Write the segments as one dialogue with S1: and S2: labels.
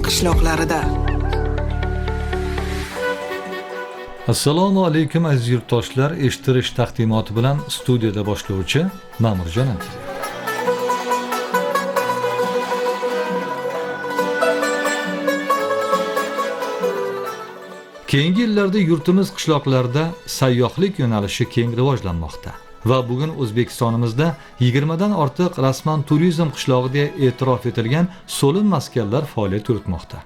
S1: qishloqlarida.
S2: Assalomu alaykum aziz yurtdoshlar, eshittirish taqdimoti bilan studiyada boshlovchi Ma'murjon aka. Keyingi yillarda yurtimiz qishloqlarida sayyohlik yo'nalishi keng rivojlanmoqda va bugun O'zbekistonimizda 20 dan ortiq rasman turizm qishlog'i deya e'tirof etilgan so'lim maskanlar faoliyat yuritmoqda.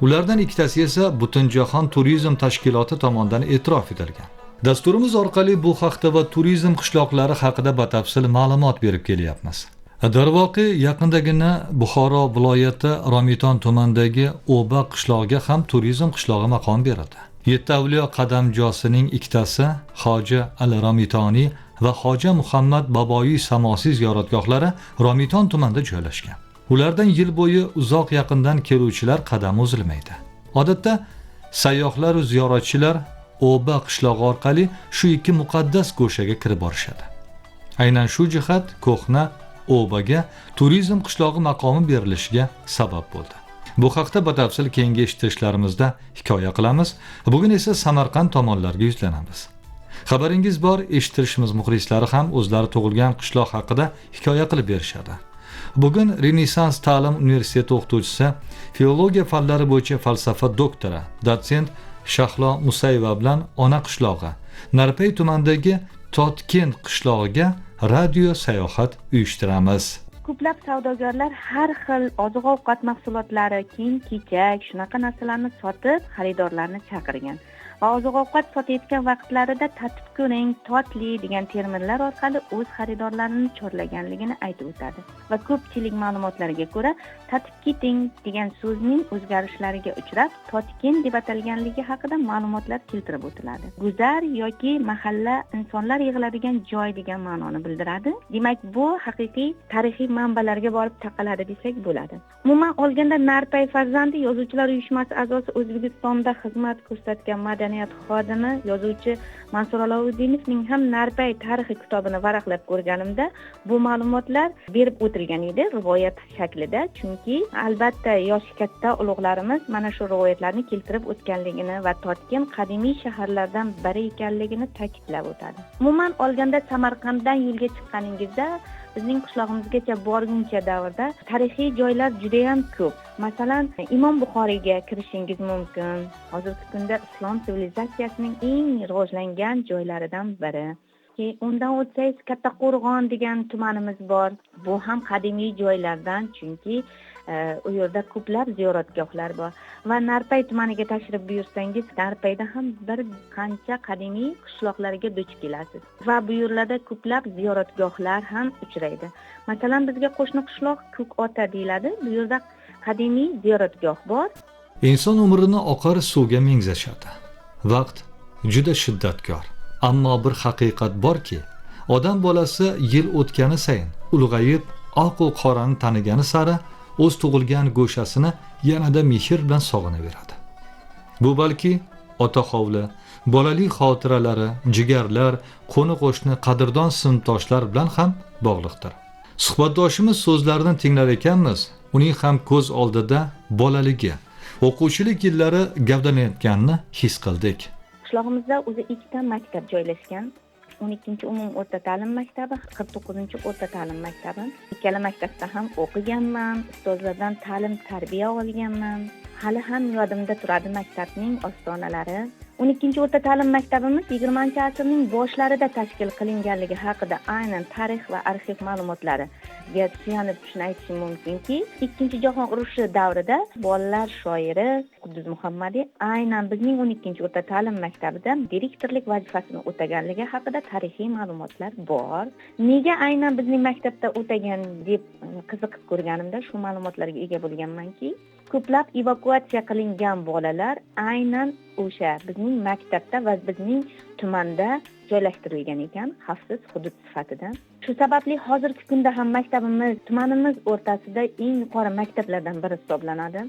S2: Ulardan ikkitasi esa Butunjahon turizm tashkiloti tomonidan e'tirof etilgan. Dasturimiz orqali bu haqda va turizm qishloqlari haqida batafsil ma'lumot berib kelyapmiz. Darvoqe, yaqindagina Buxoro viloyati Romiton tumanidagi O'ba qishlog'iga ham turizm qishlog'i maqom berildi. Yetti avliyo qadamjosining ikkitasi Hoji al-Romitoniy va Hoji Muhammad Baboyi samosi ziyoratgohlari Romiton tumanida joylashgan. Ulardan yil bo'yi uzoq yaqindan keluvchilar qadami uzilmaydi. Odatda sayyohlar va ziyoratchilar O'ba qishlog'i orqali shu ikki muqaddas go'shaga kirib borishadi. Aynan shu jihat ko'hna O'baga turizm qishlog'i maqomi berilishiga sabab bo'ldi. Bu haqda batafsil keyingi eshittishlarimizda hikoya qilamiz. Bugun esa Samarqand tomonlarga yuzlanamiz. Xabaringiz bor, eshittirishimiz muxlislari ham o'zlari tug'ilgan qishloq haqida hikoya qilib berishadi. Bugun Renessans ta'lim universiteti o'qituvchisi, filologiya fanlari bo'yicha falsafa doktori, dotsent Shahlo Musayeva bilan ona qishlog'i Narpay tumanidagi Totkent qishlog'iga radio sayohat uyushtiramiz.
S3: Ko'plab savdogarlar har xil oziq-ovqat mahsulotlari, kiyim-kechak, shunaqa narsalarni sotib, xaridorlarni chaqirgan. Va oziq-ovqat sotayotgan vaqtlarida tatib ko'ring, totli degan terminlar orqali o'z xaridorlarini chorlaganligini aytib o'tadi. Va ko'pchilik ma'lumotlarga ko'ra, tatib keting degan so'zning o'zgarishlariga uchrab, totken deb atalganligi haqida ma'lumotlar keltirib o'tiladi. Guzar yoki mahalla insonlar yig'iladigan joy degan ma'noni bildiradi. Demak, bu haqiqiy tarixiy manbalarga borib taqaladi desak bo'ladi. Umuman olganda, Narpay farzandi yozuvchilar uyushmasi a'zosi O'zbekistonda xizmat ko'rsatgan madaniyat xodimi yozuvchi Mansur Alovuddinovning ham Narpay tarixi kitobini varaqlab ko'rganimda bu ma'lumotlar berib o'tilgan edi rivoyat shaklida, chunki albatta yoshi katta ulug'larimiz mana shu rivoyatlarni keltirib o'tganligini va Totken qadimiy shaharlardan biri ekanligini ta'kidlab o'tadi. Umuman olganda, Samarqanddan yo'lga chiqqaningizda bizning qishlog'imizgacha borguncha davrda tarixiy joylar juda ham ko'p. Masalan, Imom Buxoriyga kirishingiz mumkin. Hozirgi kunda islom sivilizatsiyasining eng rivojlangan joylaridan biri. Undan o'tsangiz Kattaqo'rg'on degan tumanimiz bor. Bu ham qadimiy joylardan, chunki u yerda ko'plab ziyoratgohlar bor. Va Narpay tumaniga tashrif buyursangiz, Narpayda ham bir qancha qadimiy qishloqlarga duch kelasiz. Va bu yerlarda ko'plab ziyoratgohlar ham uchraydi. Masalan, bizga qo'shni qishloq Ko'kota deyiladi. Bu yerda qadimiy ziyoratgoh bor.
S2: Inson umrini oqar suvga mengzashadi. Vaqt juda shiddatkor. Ammo bir haqiqat borki, odam bolasi yil o'tgani sayin ulg'ayib, oq va qorani tanigani sari o'z tug'ilgan go'shasini yanada mehr bilan sog'inaveradi. Bu balki ota hovli, bolalik xotiralari, jigarlar, qo'ni-qo'shni, qadrdon sinfdoshlar bilan ham bog'liqdir. Suhbatdoshimiz so'zlarini tinglar ekanmiz, uning ham ko'z oldida bolaligi, o'quvchilik yillari gavdalanayotganini his qildik.
S3: Qishlog'imizda o'zi ikkita maktab joylashgan. 12-umum o'rta ta'lim maktabi, 49-o'rta ta'lim maktabi. Ikkala maktabda ham o'qiganman, ustozlardan ta'lim-tarbiya olganman. Hali ham yodimda turadi maktabning ostonalari. 12-o'rta ta'lim maktabimiz 20-asrning boshlarida tashkil qilinganligi haqida aynan tarix va arxiv ma'lumotlariga suyanib shuni aytishim mumkinki, Ikkinchi jahon urushi davrida bolalar shoiri Quddus Muhammadiy aynan bizning 12-o'rta ta'lim maktabida direktorlik vazifasini o'taganligi haqida tarixiy ma'lumotlar bor. Nega aynan bizning maktabda o'tagan deb qiziqib ko'rganimda shu ma'lumotlarga ega bo'lganmanki, ko'plab evakuatsiya qilingan bolalar aynan o'sha bizning maktabda va bizning tumanda joylashtirilgan ekan, xavfsiz hudud sifatida. Shu sababli hozirgi kunda ham maktabimiz tumanimiz o'rtasida eng yuqori maktablardan biri hisoblanadi.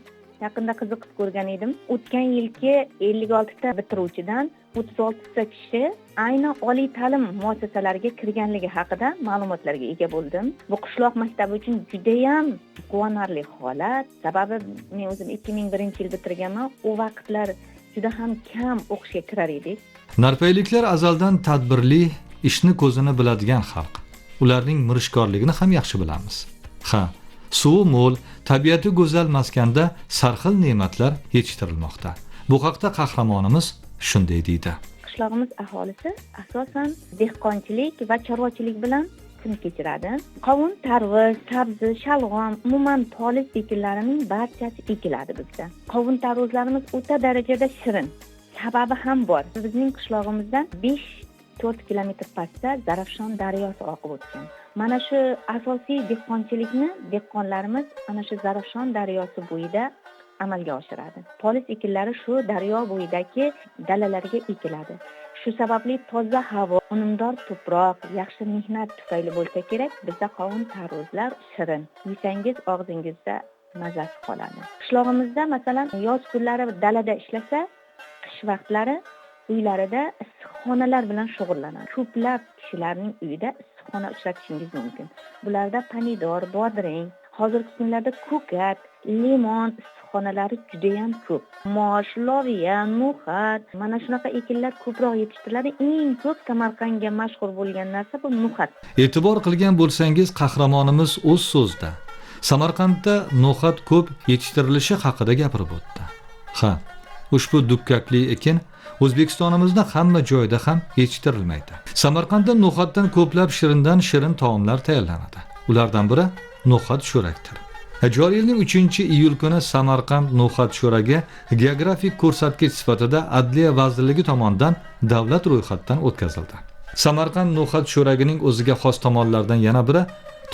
S3: Yaqinda qiziqib ko'rgan edim. O'tgan yilgi 56 ta bitiruvchidan 36 kishi aynan oliy ta'lim muassasalariga kirganligi haqida ma'lumotlarga ega bo'ldim. Bu qishloq maktabi uchun judayam quvonarli holat. Sababi men o'zim 2001-yil bitirganman. U vaqtlar juda ham kam o'qishga kirar edik.
S2: Narpayliklar azaldan tadbirli, ishni ko'zini biladigan xalq. Ularning mirishkorligini ham yaxshi bilamiz. Suvi mo'l, tabiati go'zal maskanda sarxil ne'matlar yetishtirilmoqda. Bu haqda qahramonimiz shunday deydi.
S3: Qishlog'imiz aholisi asosan dehqonchilik va chorvachilik bilan kun kechiradi. Qovun, tarvuz, sabzi, shalg'om, umuman poliz ekinlarining barchasi ekiladi bizda. Qovun, tarvuzlarimiz o'ta darajada shirin. Sababi ham bor. Bizning qishlog'imizdan 5-4 kilometr pastda Zarafshon daryosi oqib o'tgan. Mana shu asosiy dehqonchilikni dehqonlarimiz ana shu Zarafshon daryosi bo'yida amalga oshiradi. Poliz ekinlari shu daryo bo'yidagi dalalarga ekiladi. Shu sababli toza havo, unumdor tuproq, yaxshi mehnat tufayli bo'lsa kerak, bizda qovun, tarvuzlar shirin. Yesangiz og'zingizda mazasi qoladi. Qishlog'imizda masalan yoz kunlari dalada ishlasa, qish vaqtlari uylarida issiqxonalar bilan shug'ullanadi. Ko'plab kishilarning uyida issiqxona uchratishingiz mumkin. Bularda pomidor, bodring, hozirgi kunlarda ko'kat, limon issiqxonalari juda ham ko'p. Mosh, loviya, no'xat, mana shunaqa ekinlar ko'proq yetishtiriladi. Eng ko'p Samarqandga mashhur bo'lgan narsa bu no'xat.
S2: E'tibor qilgan bo'lsangiz, qahramonimiz o'z so'zida Samarqandda no'xat ko'p yetishtirilishi haqida gapirib o'tdi. Ushbu dukkakli ekin O'zbekistonimizda hamma joyda ham yetishtirilmaydi. Samarqandda no'xatdan ko'plab shirindan shirin taomlar tayyorlanadi. Ulardan biri no'xat sho'rakdir. Joriy yilning 3-iyul kuni Samarqand no'xat sho'ragi geografik ko'rsatkich sifatida Adliya vazirligi tomonidan davlat ro'yxatidan o'tkazildi. Samarqand no'xat sho'ragining o'ziga xos tomonlaridan yana biri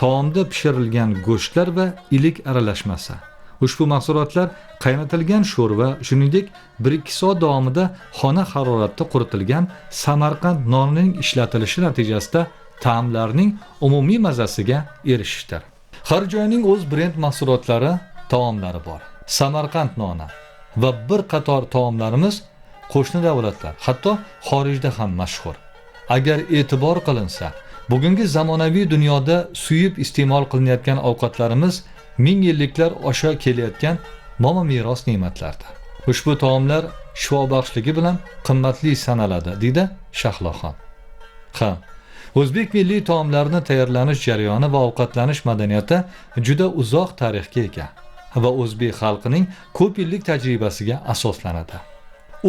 S2: taomda pishirilgan go'shtlar va ilik aralashmasi. Ushbu mahsulotlar qaynatilgan sho'rva, shuningdek 1-2 soat davomida xona haroratida quritilgan Samarqand nonining ishlatilishi natijasida ta'mlarning umumiy mazasiga erishishdir. Har joyning o'z brend mahsulotlari, taomlari bor. Samarqand noni va bir qator taomlarimiz qo'shni davlatlar, hatto xorijda ham mashhur. Agar e'tibor qilinsa, bugungi zamonaviy dunyoda suyib iste'mol qilinayotgan ovqatlarimiz ming yilliklar osha kelayotgan momo meros ne'matlardir. Ushbu taomlar shifobaxshligi bilan qimmatli sanaladi, deydi Shahloxon. O'zbek milliy taomlarini tayyorlanish jarayoni va ovqatlanish madaniyati juda uzoq tarixga ega va o'zbek xalqining ko'p yillik tajribasiga asoslanadi.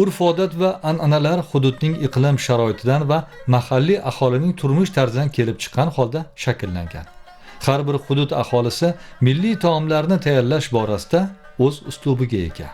S2: Urf-odat va an'analar hududning iqlim sharoitidan va mahalliy aholining turmush tarzidan kelib chiqqan holda shakllangan. Har bir hudud aholisi milliy taomlarni tayyorlash borasida o'z uslubiga ega.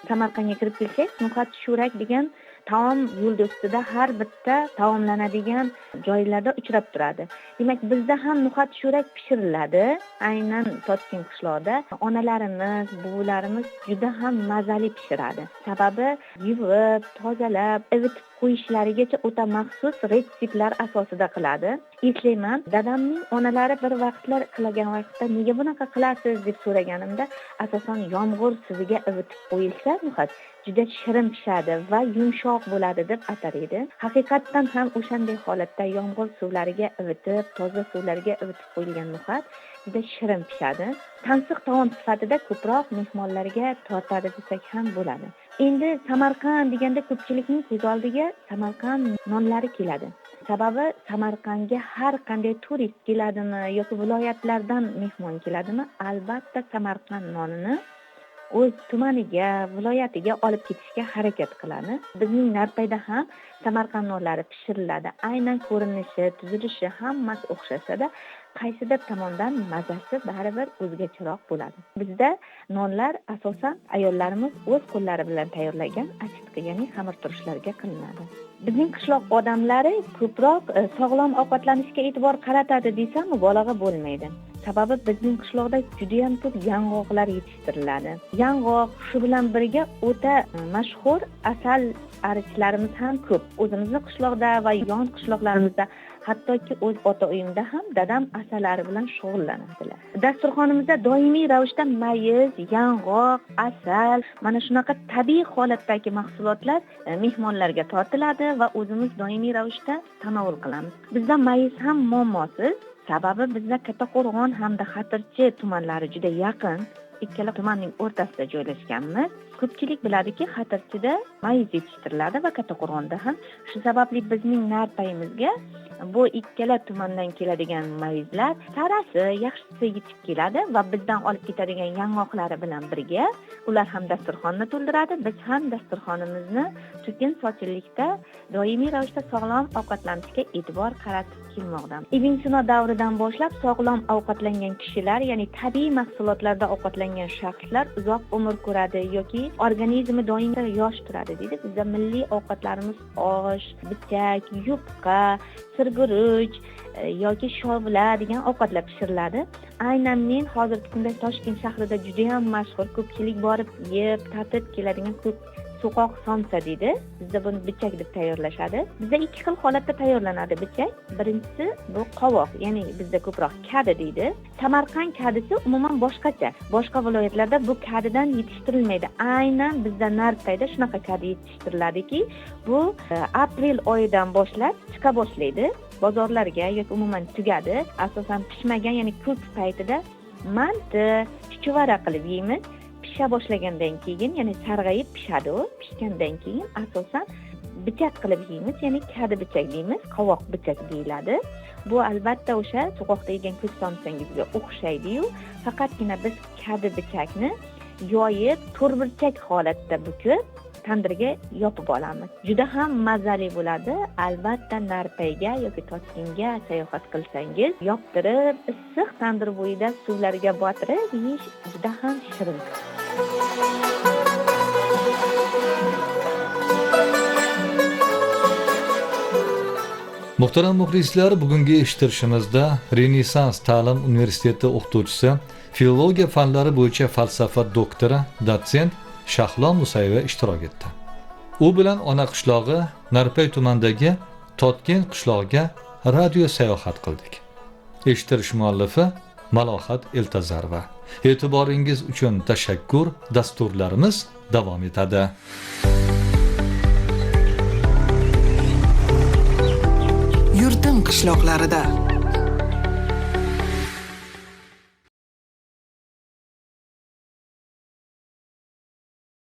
S3: Samarqandga kirib kelsak, no'xat sho'rak degan taom yo'lda ustida har bitta taomlanadigan joylarda uchrab turadi. Demak, bizda ham no'xat sho'rak pishiriladi. Aynan Totkin qishlog'ida onalarimiz, buvilarimiz juda ham mazali pishiradi. Sababi yuvib, tozalab, ivitib qo'yishlarigacha o'ta maxsus retseptlar asosida qiladi. Eslayman, dadamning onalari bir vaqtlar qilgan vaqtda nega bunaqa qilasiz deb so'raganimda, asosan yomg'ir suviga ivitib qo'yilsa, no'xat juda shirin pishadi va yumshoq bo'ladi deb atar edi. Haqiqatdan ham o'shanday holatda yomg'ir suvlariga ivitib, toza suvlarga ivitib qo'yilgan no'xat juda shirin pishadi. Tansiq taom sifatida ko'proq mehmonlarga tortadi desak ham bo'ladi. Endi Samarqand deganda ko'pchilikning ko'z oldiga Samarqand nonlari keladi. Sababi Samarqandga har qanday turist keladimi yoki viloyatlardan mehmon keladimi, albatta Samarqand nonini o'z tumaniga, viloyatiga olib ketishga harakat qiladi. Bizning Narpayda ham Samarqand nonlari pishiriladi. Aynan ko'rinishi, tuzilishi hammasi o'xshasa-da, qaysidir tomondan mazasi baribir o'zgacharoq bo'ladi. Bizda nonlar asosan ayollarimiz o'z qo'llari bilan tayyorlagan achitqi, ya'ni xamirturushlarga qilinadi. Bizning qishloq odamlari ko'proq sog'lom ovqatlanishga e'tibor qaratadi desam mubolag'a bo'lmaydi. Sababi bizning qishloqda juda ham ko'p yong'oqlar yetishtiriladi. Yong'oq shu bilan birga o'ta mashhur asal arichlarimiz ham ko'p. O'zimizning qishloqda va yon qishloqlarimizda, hattoki o'z ota uyimda ham dadam asalari bilan shug'ullanadilar. Dasturxonimizda doimiy ravishda mayiz, yong'oq, asal, mana shunaqa tabiiy holatdagi mahsulotlar mehmonlarga tortiladi va o'zimiz doimiy ravishda tanovul qilamiz. Bizda mayiz ham muammosiz. Sababi bizda Kattaqo'rg'on hamda Xatirchi tumanlari juda yaqin. Ikkala tumanning o'rtasida joylashganmiz. Ko'pchilik biladiki, Xatirchida mayiz yetishtiriladi va Kattaqo'rg'onda ham. Shu sababli bizning narpayimizga bu ikkala tumandan keladigan mayizlar sarasi, yaxshisi yetib keladi va bizdan olib ketadigan yong'oqlari bilan birga ular ham dasturxonni to'ldiradi. Biz ham dasturxonimizni tekin sochillikda doimiy ravishda sog'lom ovqatlanishga e'tibor qaratib kelmoqdamiz. Ibn Sino davridan boshlab sog'lom ovqatlangan kishilar, ya'ni tabiiy mahsulotlarda ovqatlangan shaxslar uzoq umr ko'radi yoki organizmi doimo yosh turadi deydi. Bizda milliy ovqatlarimiz osh, bichak, yupqa, sirguruch yoki shovla degan ovqatlar pishiriladi. Aynan men hozirgi kunda Toshkent shahrida juda ham mashhur, ko'pchilik borib yeb, tatib keladigan so'qoq somsa deydi. Bizda buni bichak deb tayyorlashadi. Bizda ikki xil holatda tayyorlanadi bichak. Birinchisi bu qovoq, ya'ni bizda ko'proq kadi deydi. Samarqand kadisi umuman boshqacha. Boshqa viloyatlarda bu kadidan yetishtirilmaydi. Aynan bizda Narpayda shunaqa kadi yetishtiriladi-ki, bu aprel oyidan boshlab chiqa boshlaydi. Bozorlarga yoki umuman tugadi. Asosan pishmagan, ya'ni kuz paytida manti, chuchvara qilib yeymiz. Pisha boshlagandan keyin, ya'ni sarg'ayib pishadi u. Pishgandan keyin asosan bichak qilib yeymiz, ya'ni kadi bichak deymiz, qovoq bichak deyiladi. Bu albatta o'sha so'qoqda yegan kuz somsangizga o'xshaydi-yu, faqatgina biz kadi bichakni yoyib, to'rtburchak holatda bukib tandirga yopib olamiz. Juda ham mazali bo'ladi. Albatta Narpayga yoki Toshkentga sayohat qilsangiz, yoptirib, issiq tandir bo'yida suvlarga botirib yeyish juda ham shirin.
S2: Muhtaram muxlislar, bugungi eshittirishimizda Renessans ta'lim universiteti o'qituvchisi, filologiya fanlari bo'yicha falsafa doktori, dotsent Shahlo Musayeva ishtirok etdi. U bilan ona qishlog'i Narpay tumanidagi Totkent qishlog'iga radio sayohat qildik. Eshittirish muallifi Malohat Eltazarova. E'tiboringiz uchun tashakkur. Dasturlarimiz davom etadi.
S1: Yurtim qishloqlarida